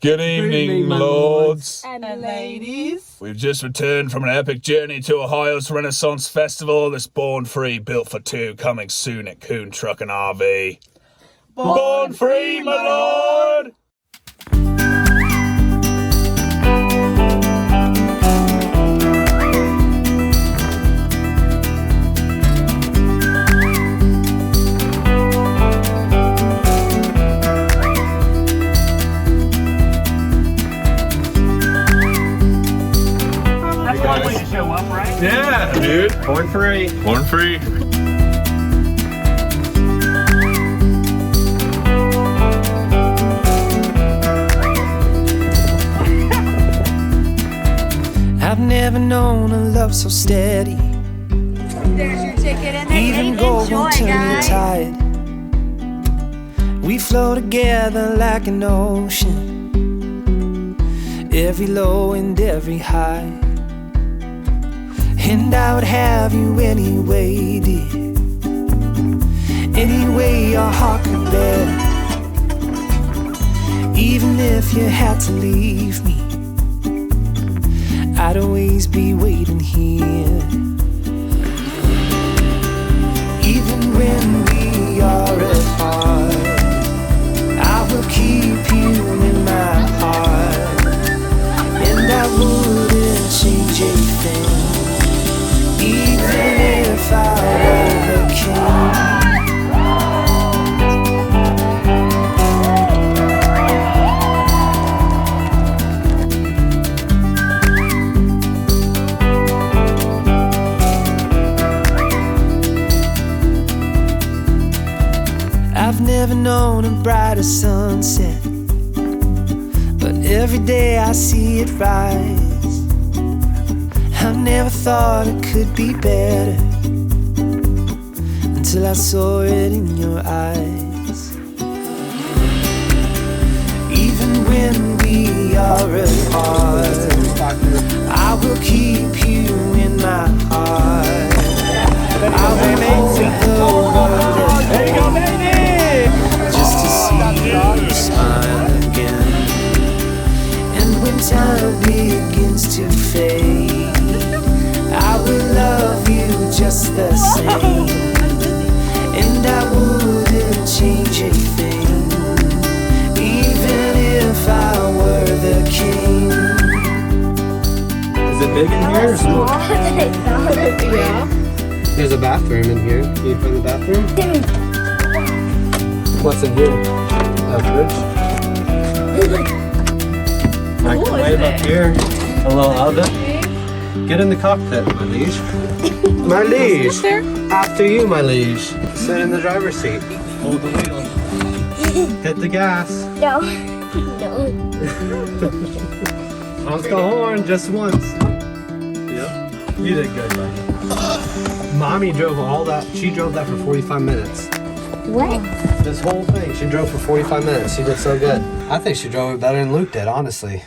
Good evening, lords. And ladies. We've just returned from an epic journey to Ohio's Renaissance Festival. This Born Free, built for two, coming soon at Kuhn Truck and RV. Born Free, my lord! Show up, right? Yeah, dude. Born free. Born Free. I've never known a love so steady. There's your ticket and Even gold won't turn you tired. We flow together like an ocean, every low and every high. And I would have you anyway, dear. Any way your heart could bear. Even if you had to leave me, I'd always be waiting here. Even when we are apart, I will keep you in my heart. And I wouldn't change a thing, even if I were the king. I've never known a brighter sunset, but every day I see it rise. I never thought it could be better until I saw it in your eyes. Even when we are apart, I will keep you in my heart. I will hold the world at home just to see you smile again. And when time begins to fade, I will love you just the same. And I wouldn't change a thing, even if I were the king. Is it big in here or small? Yeah. There's a bathroom in here. Can you find the bathroom? What's in here? A fridge? Microwave up here. A little oven. Get in the cockpit, my liege. My liege! After you, my liege. Sit in the driver's seat. Hold the wheel. Hit the gas. No. No. Honk the horn just once. Yep. You did good, buddy. Mommy drove all that. She drove that for 45 minutes. What? This whole thing, she drove for 45 minutes. She did so good. I think she drove it better than Luke did, honestly.